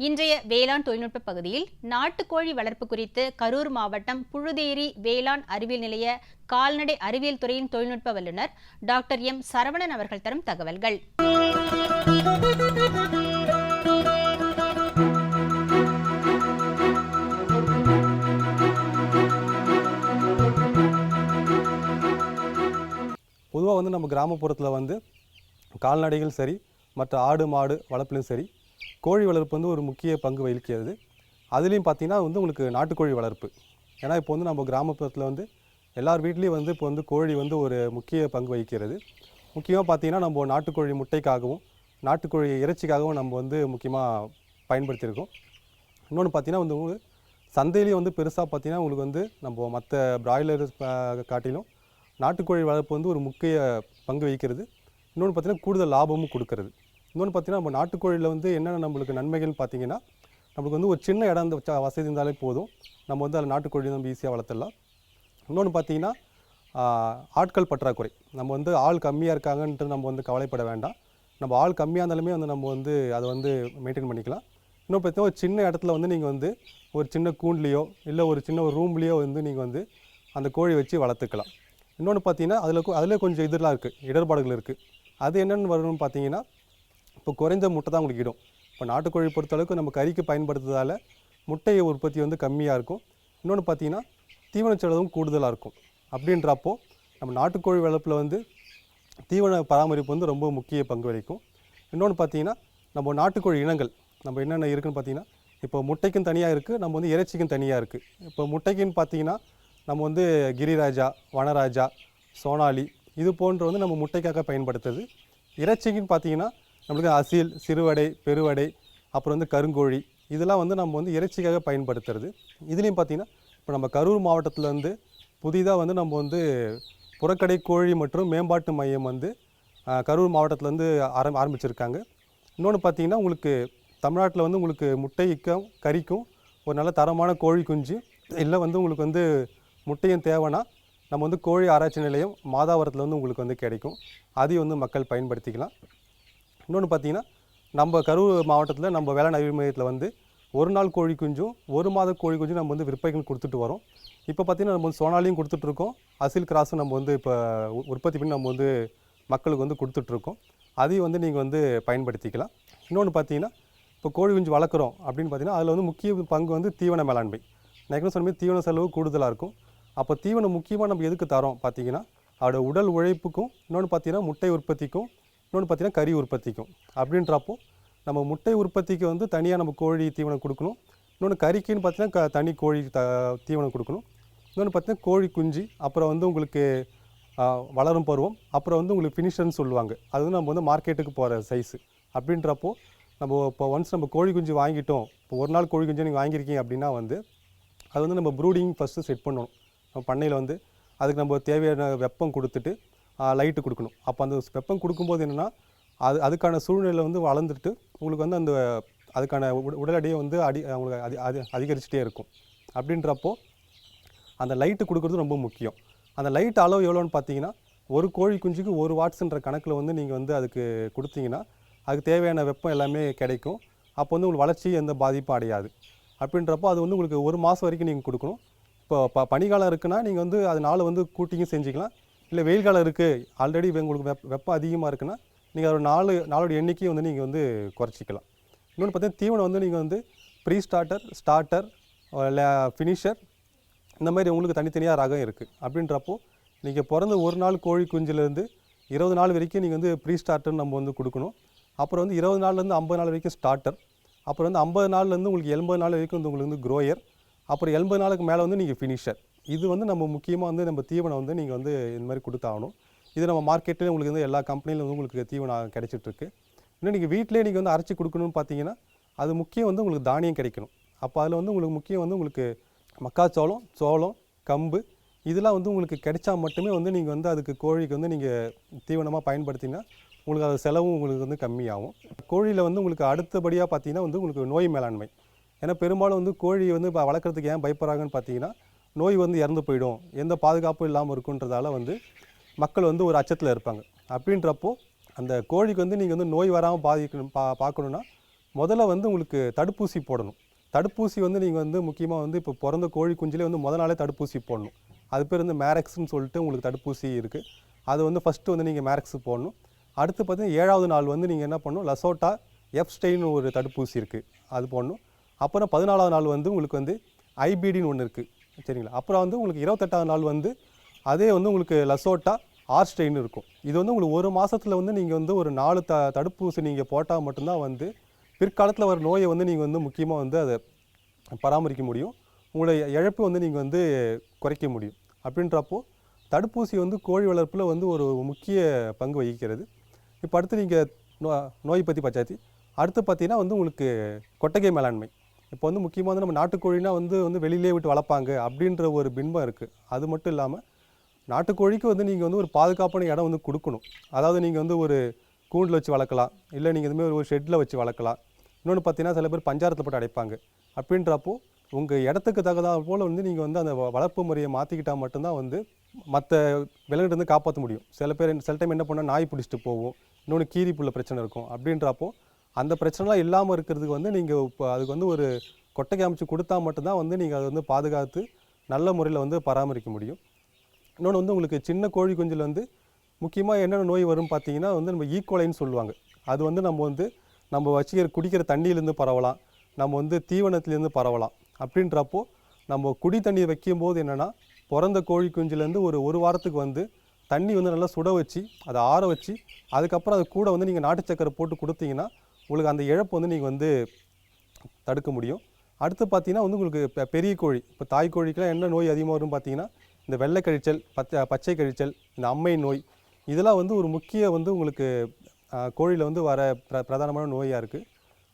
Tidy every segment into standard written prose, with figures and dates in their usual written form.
இன்றைய வேளாண் தொழில்நுட்ப பகுதியில் நாட்டுக்கோழி வளர்ப்பு குறித்து கரூர் மாவட்டம் புழுதேரி வேளாண் அறிவியல் நிலைய கால்நடை அறிவியல் துறையின் தொழில்நுட்ப வல்லுநர் டாக்டர் எம் சரவணன் அவர்கள் தரும் தகவல்கள். பொதுவாக நம்ம கிராமப்புறத்தில் கால்நடைகள் சரி, மற்ற ஆடு மாடு வளர்ப்புலையும் சரி, கோழி வளர்ப்பு ஒரு முக்கிய பங்கு வகிக்கிறது. அதுலேயும் பார்த்தீங்கன்னா உங்களுக்கு நாட்டுக்கோழி வளர்ப்பு. ஏன்னா இப்போ நம்ம கிராமப்புறத்தில் எல்லார் வீட்லேயும் இப்போ கோழி ஒரு முக்கிய பங்கு வகிக்கிறது. முக்கியமாக பார்த்தீங்கன்னா நம்ம நாட்டுக்கோழி முட்டைக்காகவும் நாட்டுக்கோழி இறைச்சிக்காகவும் நம்ம முக்கியமாக பயன்படுத்தியிருக்கோம். இன்னொன்று பார்த்தீங்கன்னா சந்தையிலேயும் பெருசாக பார்த்தீங்கன்னா உங்களுக்கு நம்ம மற்ற பிராய்லர் காட்டிலும் நாட்டுக்கோழி வளர்ப்பு ஒரு முக்கிய பங்கு வகிக்கிறது. இன்னொன்று பார்த்தீங்கன்னா கூடுதல் லாபமும் கொடுக்கறது. இன்னொன்று பார்த்தீங்கன்னா நம்ம நாட்டுக்கோழியில் என்னென்ன நம்மளுக்கு நன்மைகள்னு பார்த்தீங்கன்னா, நம்மளுக்கு ஒரு சின்ன இடம் வசதி இருந்தாலே போதும், நம்ம அதில் நாட்டுக்கோழி நம்ம ஈஸியாக வளர்த்துடலாம். இன்னொன்று பார்த்தீங்கன்னா ஆட்கள் பற்றாக்குறை. நம்ம ஆள் கம்மியாக இருக்காங்கன்ட்டு நம்ம கவலைப்பட வேண்டாம். நம்ம ஆள் கம்மியாக இருந்தாலுமே நம்ம அதை மெயின்டைன் பண்ணிக்கலாம். இன்னும் பார்த்தீங்கன்னா ஒரு சின்ன இடத்துல நீங்கள் ஒரு சின்ன கூண்லேயோ இல்லை ஒரு சின்ன ஒரு ரூம்லேயோ நீங்கள் அந்த கோழி வச்சு வளர்த்துக்கலாம். இன்னொன்று பார்த்தீங்கன்னா அதில் கொஞ்சம் இதெல்லாம் இருக்குது, இடர்பாடுகள் இருக்குது. அது என்னென்னு வரணும்னு பார்த்தீங்கன்னா, இப்போ குறைந்த முட்டை தான் உங்களுக்கு இடும். இப்போ நாட்டுக்கோழி பொறுத்தளவுக்கு நம்ம கறிக்கு பயன்படுத்துறதால முட்டை உற்பத்தி கம்மியாக இருக்கும். இன்னொன்று பார்த்தீங்கன்னா தீவன செலவும் கூடுதலாக இருக்கும். அப்படின்றப்போ நம்ம நாட்டுக்கோழி வளர்ப்பில் தீவன பராமரிப்பு ரொம்ப முக்கிய பங்கு வகிக்கும். இன்னொன்று பார்த்தீங்கன்னா நம்ம நாட்டுக்கோழி இனங்கள் நம்ம என்னென்ன இருக்குதுன்னு பார்த்தீங்கன்னா, இப்போ முட்டைக்கும் தனியாக இருக்குது, நம்ம இறைச்சிக்கும் தனியாக இருக்குது. இப்போ முட்டைக்குன்னு பார்த்தீங்கன்னா நம்ம கிரிராஜா, வனராஜா, சோனாலி இது போன்ற நம்ம முட்டைக்காக பயன்படுத்துறது. இறைச்சிக்குன்னு பார்த்தீங்கன்னா நம்மளுக்கு அசீல், சிறுவடை, பெருவடை, அப்புறம் கருங்கோழி இதெல்லாம் நம்ம இறைச்சிக்காக பயன்படுத்துறது. இதுலேயும் பார்த்தீங்கன்னா இப்போ நம்ம கரூர் மாவட்டத்தில் புதிதாக நம்ம புறக்கடை கோழி மற்றும் மேம்பாட்டு மையம் கரூர் மாவட்டத்தில் ஆரம்பிச்சிருக்காங்க. இன்னொன்று பார்த்தீங்கன்னா உங்களுக்கு தமிழ்நாட்டில் உங்களுக்கு முட்டைக்கும் கறிக்கும் ஒரு நல்ல தரமான கோழி குஞ்சு இல்லை உங்களுக்கு முட்டையும் தேவைன்னா நம்ம கோழி ஆராய்ச்சி நிலையம் மாதாவரத்தில் உங்களுக்கு கிடைக்கும். அதையும் மக்கள் பயன்படுத்திக்கலாம். இன்னொன்று பார்த்தீங்கன்னா நம்ம கரூர் மாவட்டத்தில் நம்ம வேளாண் அறிவியல் மையத்தில் ஒரு நாள் கோழி குஞ்சும் ஒரு மாத கோழி குஞ்சும் நம்ம விற்பனைகள் கொடுத்துட்டு வரோம். இப்போ பார்த்தீங்கன்னா நம்ம சோனாலியும் கொடுத்துட்ருக்கோம், அசில் கிராஸும் நம்ம இப்போ உற்பத்தி பண்ணி நம்ம மக்களுக்கு கொடுத்துட்ருக்கோம். அதையும் நீங்கள் பயன்படுத்திக்கலாம். இன்னொன்று பார்த்தீங்கன்னா இப்போ கோழி குஞ்சு வளர்க்குறோம் அப்படின்னு பார்த்தீங்கன்னா அதில் முக்கிய பங்கு தீவன மேலாண்மை. நான் சொன்ன மாதிரி தீவன செலவு கூடுதலாக இருக்கும். அப்போ தீவனம் முக்கியமாக நம்ம எதுக்கு தரோம் பார்த்தீங்கன்னா அதோட உடல் உழைப்புக்கும், இன்னொன்று பார்த்தீங்கன்னா முட்டை உற்பத்திக்கும், இன்னொன்று பார்த்தீங்கன்னா கறி உற்பத்திக்கும். அப்படின்றப்போ நம்ம முட்டை உற்பத்திக்கு தனியாக நம்ம கோழி தீவனம் கொடுக்கணும். இன்னொன்று கறிக்குன்னு பார்த்தீங்கன்னா தனி கோழி தீவனம் கொடுக்கணும். இன்னொன்று பார்த்தீங்கன்னா கோழி குஞ்சு, அப்புறம் உங்களுக்கு வளரும் பருவம், அப்புறம் உங்களுக்கு ஃபினிஷர்னு சொல்லுவாங்க. அது நம்ம மார்க்கெட்டுக்கு போகிற சைஸு. அப்படின்றப்போ நம்ம இப்போ ஒன்ஸ் நம்ம கோழி குஞ்சு வாங்கிட்டோம், இப்போ ஒரு நாள் கோழி குஞ்சு நீங்கள் வாங்கியிருக்கீங்க அப்படின்னா அது நம்ம ப்ரூடிங் ஃபஸ்ட்டு செட் பண்ணணும். நம்ம பண்ணையில் அதுக்கு நம்ம தேவையான வெப்பம் கொடுத்துட்டு லைட்டு கொடுக்கணும். அப்போ அந்த வெப்பம் கொடுக்கும்போது என்னென்னா அதுக்கான சூழ்நிலை வளர்ந்துட்டு உங்களுக்கு அந்த அதுக்கான உடல் எடையை உங்களுக்கு அதிகரிச்சுட்டே இருக்கும். அப்படின்றப்போ அந்த லைட்டு கொடுக்குறது ரொம்ப முக்கியம். அந்த லைட் அளவு எவ்வளோன்னு பார்த்தீங்கன்னா ஒரு கோழி குஞ்சுக்கு 1 வாட்ஸ்ன்ற கணக்கில் நீங்கள் அதுக்கு கொடுத்தீங்கன்னா அதுக்கு தேவையான வெப்பம் எல்லாமே கிடைக்கும். அப்போ உங்களுக்கு வளர்ச்சி எந்த பாதிப்பும் அடையாது. அப்படின்றப்போ அது உங்களுக்கு 1 மாதம் வரைக்கும் நீங்கள் கொடுக்கணும். இப்போ பனிக்காலம் இருக்குன்னா நீங்கள் அது நாள் கூட்டிங்கும் செஞ்சுக்கலாம். இல்லை வெயில் காலம் இருக்குது, ஆல்ரெடி உங்களுக்கு வெப்பம் அதிகமாக இருக்குன்னா நீங்கள் ஒரு நாளோட எண்ணிக்கையை நீங்கள் குறைச்சிக்கலாம். இன்னொன்று பார்த்தீங்கன்னா தீவனம் நீங்கள் ப்ரீ ஸ்டார்டர், ஸ்டார்டர், இல்லை ஃபினிஷர், இந்த மாதிரி உங்களுக்கு தனித்தனியாக ரகம் இருக்குது. அப்படின்றப்போ நீங்கள் பிறந்த ஒரு நாள் கோழி குஞ்சிலேருந்து 20 நாள் வரைக்கும் நீங்கள் ப்ரீ ஸ்டார்டர் நம்ம கொடுக்கணும். அப்புறம் 20 நாள்லேருந்து 50 நாள் வரைக்கும் ஸ்டார்டர், அப்புறம் 50 நாள்லேருந்து உங்களுக்கு 80 நாள் வரைக்கும் உங்களுக்கு க்ரோயர், அப்புறம் 80 நாளுக்கு மேலே நீங்கள் ஃபினிஷர். இது நம்ம முக்கியமாக நம்ம தீவனம் நீங்கள் இந்த மாதிரி கொடுத்தாகணும். இது நம்ம மார்க்கெட்டில் உங்களுக்கு எல்லா கம்பெனியிலும் உங்களுக்கு தீவனம் கிடைச்சிட்ருக்கு. இன்னும் நீங்கள் வீட்டிலே நீங்கள் அரைச்சி கொடுக்கணும்னு பார்த்தீங்கன்னா அது முக்கியம் உங்களுக்கு தானியம் கிடைக்கணும். அப்போ அதில் உங்களுக்கு முக்கியம் உங்களுக்கு மக்காச்சோளம், சோளம், கம்பு இதெல்லாம் உங்களுக்கு கிடைச்சா மட்டுமே நீங்கள் அதுக்கு கோழிக்கு நீங்கள் தீவனமாக பயன்படுத்தினா உங்களுக்கு அது செலவும் உங்களுக்கு கம்மியாகும். கோழியில் உங்களுக்கு அடுத்தபடியாக பார்த்தீங்கன்னா உங்களுக்கு நோய் மேலாண்மை. ஏன்னா பெரும்பாலும் கோழி இப்போ வளர்க்குறதுக்கு ஏன் பயப்படுறாங்கன்னு பார்த்தீங்கன்னா நோய் இறந்து போயிடும், எந்த பாதுகாப்பும் இல்லாமல் இருக்குன்றதால மக்கள் ஒரு அச்சத்தில் இருப்பாங்க. அப்படின்றப்போ அந்த கோழிக்கு நீங்கள் நோய் வராமல் பார்க்கணுன்னா முதல்ல வந்து உங்களுக்கு தடுப்பூசி போடணும். தடுப்பூசி வந்து நீங்கள் வந்து முக்கியமாக வந்து இப்போ பிறந்த கோழி குஞ்சிலே வந்து முதல் நாளே தடுப்பூசி போடணும். அது பேர் வந்து மேரக்ஸ்ன்னு சொல்லிட்டு உங்களுக்கு தடுப்பூசி இருக்குது. அது வந்து ஃபஸ்ட்டு வந்து நீங்கள் மேரக்ஸ் போடணும். அடுத்து பார்த்தீங்கன்னா 7வது நாள் வந்து நீங்கள் என்ன பண்ணணும், லசோட்டா எப்ஸ்டெயின் ஒரு தடுப்பூசி இருக்குது, அது போடணும். அப்புறம் 14வது நாள் வந்து உங்களுக்கு வந்து ஐபிடின்னு ஒன்று இருக்குது, சரிங்களா. அப்புறம் வந்து உங்களுக்கு 28வது நாள் வந்து அதே வந்து உங்களுக்கு லசோட்டா ஆர்ஸ்டெயின் இருக்கும். இது வந்து உங்களுக்கு ஒரு மாதத்தில் வந்து நீங்கள் வந்து ஒரு 4 தடுப்பூசி நீங்கள் போட்டால் மட்டும்தான் வந்து பிற்காலத்தில் வர நோயை வந்து நீங்கள் வந்து முக்கியமாக வந்து அதை பராமரிக்க முடியும். உங்களுடைய இழப்பு வந்து நீங்கள் வந்து குறைக்க முடியும். அப்படின்றப்போ தடுப்பூசி வந்து கோழி வளர்ப்பில் வந்து ஒரு முக்கிய பங்கு வகிக்கிறது. இப்போ அடுத்து நீங்கள் நோய் பற்றி பச்சாச்சு. அடுத்து பார்த்தீங்கன்னா வந்து உங்களுக்கு கொட்டகை மேலாண்மை. இப்போ வந்து முக்கியமாக வந்து நம்ம நாட்டுக்கோழினா வந்து வெளியிலே விட்டு வளர்ப்பாங்க அப்படின்ற ஒரு பின்பம் இருக்குது. அது மட்டும் இல்லாமல் நாட்டுக்கோழிக்கு வந்து நீங்கள் வந்து ஒரு பாதுகாப்பான இடம் வந்து கொடுக்கணும். அதாவது நீங்கள் வந்து ஒரு கூண்டில் வச்சு வளர்க்கலாம், இல்லை நீங்கள் இதுமாதிரி ஒரு ஷெட்டில் வச்சு வளர்க்கலாம். இன்னொன்று பார்த்தீங்கன்னா சில பேர் பஞ்சாரத்தில் போட்டு அடைப்பாங்க. அப்படின்றப்போ உங்கள் இடத்துக்கு தகுந்த போல் வந்து நீங்கள் வந்து அந்த வளர்ப்பு முறையை மாற்றிக்கிட்டால் மட்டும்தான் வந்து மற்ற விலங்குகிட்ட காப்பாற்ற முடியும். சில டைம் என்ன பண்ணால் நாய் பிடிச்சிட்டு போகும், இன்னொன்று கீரி புள்ள பிரச்சனை இருக்கும். அப்படின்றப்போ அந்த பிரச்சனைலாம் இல்லாமல் இருக்கிறதுக்கு வந்து நீங்கள் இப்போ அதுக்கு வந்து ஒரு கொட்டகை அமைச்சு கொடுத்தா மட்டும்தான் வந்து நீங்கள் அதை வந்து பாதுகாத்து நல்ல முறையில் வந்து பராமரிக்க முடியும். இன்னொன்று வந்து உங்களுக்கு சின்ன கோழி குஞ்சில் வந்து முக்கியமாக என்னென்ன நோய் வரும் பார்த்தீங்கன்னா வந்து நம்ம ஈக்கோலைன்னு சொல்லுவாங்க. அது வந்து நம்ம வச்சுக்கிற குடிக்கிற தண்ணியிலேருந்து பரவலாம், நம்ம வந்து தீவனத்துலேருந்து பரவலாம். அப்படின்றப்போ நம்ம குடி தண்ணி வைக்கும்போது என்னென்னா பிறந்த கோழி குஞ்சிலேருந்து ஒரு வாரத்துக்கு வந்து தண்ணி வந்து நல்லா சுட வச்சு அதை ஆற வச்சு அதுக்கப்புறம் அது கூட வந்து நீங்கள் நாட்டு சக்கரை போட்டு கொடுத்தீங்கன்னா உங்களுக்கு அந்த இழப்பு வந்து நீங்கள் வந்து தடுக்க முடியும். அடுத்து பார்த்தீங்கன்னா வந்து உங்களுக்கு பெரிய கோழி, இப்போ தாய் கோழிக்கெலாம் என்ன நோய் அதிகமாக வரும்னு பார்த்தீங்கன்னா இந்த வெள்ளை கழிச்சல், பச்சை கழிச்சல், இந்த அம்மை நோய், இதெல்லாம் வந்து ஒரு முக்கிய வந்து உங்களுக்கு கோழியில் வந்து வர பிரதானமான நோயாக இருக்குது.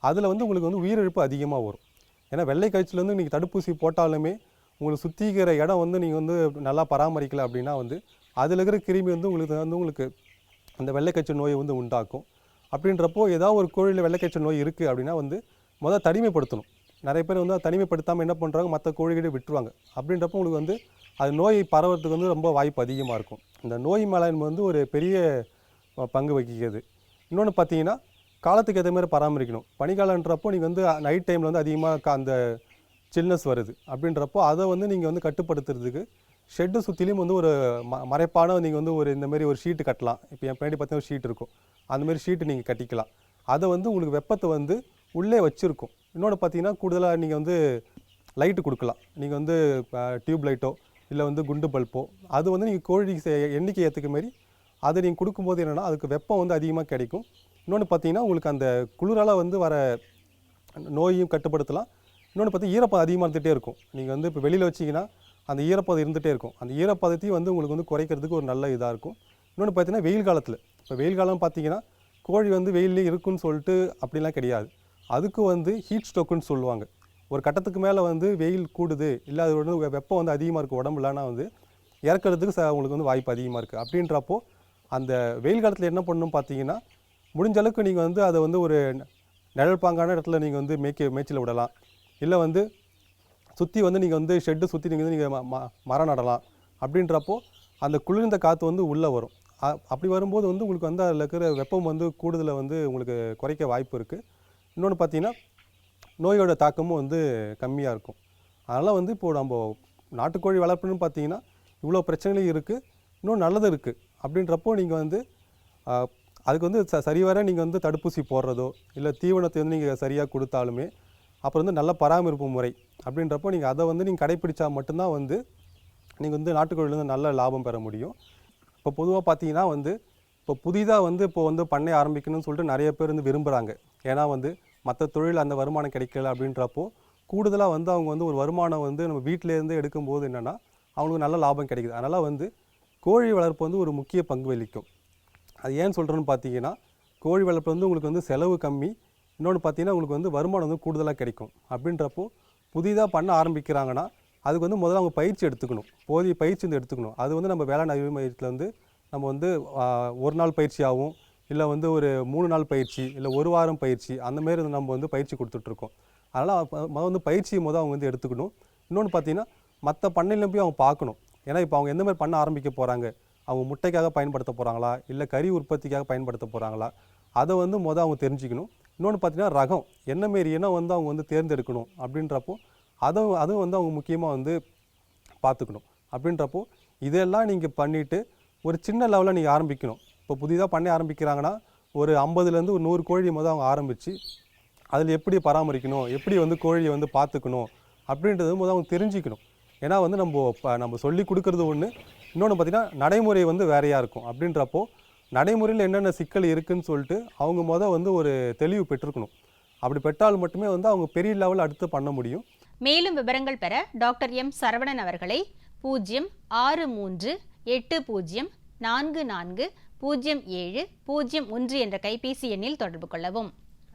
அதில் வந்து உங்களுக்கு வந்து உயிரிழப்பு அதிகமாக வரும். ஏன்னா வெள்ளை கழிச்சல் வந்து நீங்கள் தடுப்பூசி போட்டாலுமே உங்களுக்கு சுற்றிக்கிற இடம் வந்து நீங்கள் வந்து நல்லா பராமரிக்கலை அப்படின்னா வந்து அதில் இருக்கிற கிருமி வந்து உங்களுக்கு அந்த வெள்ளை கழிச்சல் நோயை வந்து உண்டாக்கும். அப்படின்றப்போ ஏதாவது ஒரு கோழியில் வெள்ளை கழிச்சல் நோய் இருக்குது அப்படின்னா வந்து முதல்ல தனிமைப்படுத்தணும். நிறைய பேர் வந்து தனிமைப்படுத்தாமல் என்ன பண்ணுறாங்க, மற்ற கோழிகிட்டே விட்டுருவாங்க. அப்படின்றப்போ உங்களுக்கு வந்து அது நோய் பரவறதுக்கு வந்து ரொம்ப வாய்ப்பு அதிகமாக இருக்கும். இந்த நோய் மேலாண்மை வந்து ஒரு பெரிய பங்கு வகிக்கிறது. இன்னொன்று பார்த்தீங்கன்னா காலத்துக்கு ஏற்ற மாதிரி பராமரிக்கணும். பனிக்காலன்றப்போ நீங்கள் வந்து நைட் டைமில் வந்து அதிகமாக அந்த சில்னஸ் வருது. அப்படின்றப்போ அதை வந்து நீங்கள் வந்து கட்டுப்படுத்துறதுக்கு ஷெட்டு சுற்றிலையும் வந்து ஒரு மறைப்பான நீங்கள் வந்து ஒரு இந்தமாரி ஒரு ஷீட்டு கட்டலாம். இப்போ என் பின்னாடி பார்த்தீங்கன்னா ஒரு ஷீட் இருக்கும், அந்தமாரி ஷீட்டு நீங்கள் கட்டிக்கலாம். அதை வந்து உங்களுக்கு வெப்பத்தை வந்து உள்ளே வச்சுருக்கும். இன்னொன்று பார்த்தீங்கன்னா கூடுதலாக நீங்கள் வந்து லைட்டு கொடுக்கலாம். நீங்கள் வந்து டியூப் லைட்டோ இல்லை வந்து குண்டு பல்போ அது வந்து நீங்கள் கோழி எண்ணிக்கை ஏற்றுக்க மாரி அதை நீங்கள் கொடுக்கும்போது என்னென்னா அதுக்கு வெப்பம் வந்து அதிகமாக கிடைக்கும். இன்னொன்று பார்த்தீங்கன்னா உங்களுக்கு அந்த குளிரால் வந்து வர நோயையும் கட்டுப்படுத்தலாம். இன்னொன்று பார்த்தீங்கன்னா ஈரப்பதம் அதிகமாக இருந்துகிட்டே இருக்கும். நீங்கள் வந்து இப்போ வெளியில் வச்சிங்கன்னா அந்த ஈரப்பதம் இருந்துகிட்டே இருக்கும். அந்த ஈரப்பதத்தையும் வந்து உங்களுக்கு வந்து குறைக்கிறதுக்கு ஒரு நல்ல இதாக இருக்கும். இன்னொன்று பார்த்தீங்கன்னா வெயில் காலத்தில், இப்போ வெயில் காலம் பார்த்தீங்கன்னா கோழி வந்து வெயிலே இருக்குன்னு சொல்லிட்டு அப்படிலாம் கிடையாது. அதுக்கு வந்து ஹீட் ஸ்ட்ரோக்குன்னு சொல்லுவாங்க. ஒரு கட்டத்துக்கு மேலே வந்து வெயில் கூடுது, இல்லை அது வந்து வெப்பம் வந்து அதிகமாக இருக்குது உடம்புலனா வந்து இறக்கிறதுக்கு உங்களுக்கு வந்து வாய்ப்பு அதிகமாக இருக்குது. அப்படின்றப்போ அந்த வெயில் காலத்தில் என்ன பண்ணணும் பார்த்தீங்கன்னா முடிஞ்ச அளவுக்கு நீங்கள் வந்து அதை வந்து ஒரு நிழல் பாங்கான இடத்துல நீங்கள் வந்து மேய்ச்சல் விடலாம். இல்லை வந்து சுற்றி வந்து நீங்கள் வந்து ஷெட்டு சுற்றி நீங்கள் மரம் நடலாம். அப்படின்றப்போ அந்த குளிர்ந்த காற்று வந்து உள்ளே வரும். அப்படி வரும்போது வந்து உங்களுக்கு வந்து அதில் இருக்கிற வெப்பம் வந்து கூடுதலை வந்து உங்களுக்கு குறைக்க வாய்ப்பு இருக்குது. இன்னொன்று பார்த்தீங்கன்னா நோயோட தாக்கமும் வந்து கம்மியாக இருக்கும். அதனால் வந்து இப்போது நம்ம நாட்டுக்கோழி வளர்ப்புன்னு பார்த்தீங்கன்னா இவ்வளோ பிரச்சனைகளும் இருக்குது, இன்னும் நல்லதும் இருக்குது. அப்படின்றப்போ நீங்கள் வந்து அதுக்கு வந்து சரிவர நீங்கள் வந்து தடுப்பூசி போடுறதோ இல்லை தீவனத்தை வந்து நீங்கள் சரியாக கொடுத்தாலுமே அப்புறம் வந்து நல்ல பராமரிப்பு முறை அப்படின்றப்போ நீங்கள் அதை வந்து நீங்கள் கடைப்பிடிச்சா மட்டும்தான் வந்து நீங்கள் வந்து நாட்டுக்கோழிலேருந்து நல்ல லாபம் பெற முடியும். இப்போ பொதுவாக பார்த்தீங்கன்னா வந்து இப்போ புதிதாக வந்து இப்போ வந்து பண்ணை ஆரம்பிக்கணும்னு சொல்லிட்டு நிறைய பேர் வந்து விரும்புகிறாங்க. ஏன்னா வந்து மற்ற தொழில் அந்த வருமானம் கிடைக்கல அப்படின்றப்போ கூடுதலாக வந்து அவங்க வந்து ஒரு வருமானம் வந்து நம்ம வீட்டிலேருந்து எடுக்கும்போது என்னென்னா அவங்களுக்கு நல்ல லாபம் கிடைக்குது. அதனால் வந்து கோழி வளர்ப்பு வந்து ஒரு முக்கிய பங்கு வகிக்கும். அது ஏன்னு சொல்கிறேன்னு பார்த்தீங்கன்னா கோழி வளர்ப்பு வந்து உங்களுக்கு வந்து செலவு கம்மி, இன்னொன்று பார்த்தீங்கன்னா உங்களுக்கு வந்து வருமானம் வந்து கூடுதலாக கிடைக்கும். அப்படின்றப்போ புதிதாக பண்ண ஆரம்பிக்கிறாங்கன்னா அதுக்கு வந்து முதல்ல அவங்க பயிற்சி எடுத்துக்கணும், போதிய பயிற்சி வந்து எடுத்துக்கணும். அது வந்து நம்ம வேளாண் அறிவு மையத்தில் வந்து நம்ம வந்து ஒரு நாள் பயிற்சியாகவும் இல்லை வந்து ஒரு 3 நாள் பயிற்சி இல்லை ஒரு வாரம் பயிற்சி அந்தமாரி நம்ம வந்து பயிற்சி கொடுத்துட்ருக்கோம். அதனால் வந்து பயிற்சியை அவங்க வந்து எடுத்துக்கணும். இன்னொன்று பார்த்தீங்கன்னா மற்ற பண்ணையிலும் போய் அவங்க பார்க்கணும். ஏன்னா இப்போ அவங்க எந்த மாதிரி பண்ண ஆரம்பிக்க போகிறாங்க, அவங்க முட்டைக்காக பயன்படுத்த போகிறாங்களா இல்லை கறி உற்பத்திக்காக பயன்படுத்த போகிறாங்களா, அதை வந்து அவங்க தெரிஞ்சுக்கணும். இன்னொன்று பார்த்தீங்கன்னா ரகம், என்ன மாரி இனம் வந்து அவங்க வந்து தேர்ந்தெடுக்கணும் அப்படின்றப்போ அதுவும் வந்து அவங்க முக்கியமாக வந்து பார்த்துக்கணும். அப்படின்றப்போ இதெல்லாம் நீங்கள் பண்ணிவிட்டு ஒரு சின்ன லெவலில் நீங்கள் ஆரம்பிக்கணும். இப்போ புதிதாக பண்ண ஆரம்பிக்கிறாங்கன்னா ஒரு 50லேருந்து ஒரு 100 கோழி அவங்க ஆரம்பித்து அதில் எப்படி பராமரிக்கணும், எப்படி வந்து கோழியை வந்து பார்த்துக்கணும் அப்படின்றது அவங்க தெரிஞ்சுக்கணும். ஏன்னா வந்து நம்ம சொல்லி கொடுக்குறது ஒன்று, இன்னொன்று பார்த்திங்கன்னா நடைமுறை வந்து வேறையாக இருக்கும். அப்படின்றப்போ நடைமுறையில் என்னென்ன சிக்கல் இருக்குதுன்னு சொல்லிட்டு அவங்க வந்து ஒரு தெளிவு பெற்றிருக்கணும். அப்படி பெற்றால் மட்டுமே வந்து அவங்க பெரிய லெவல் அடுத்து பண்ண முடியும். மேலும் விவரங்கள் பெற டாக்டர் எம் சரவணன் அவர்களை 06380440701 என்ற கைபேசி எண்ணில் தொடர்பு கொள்ளவும்.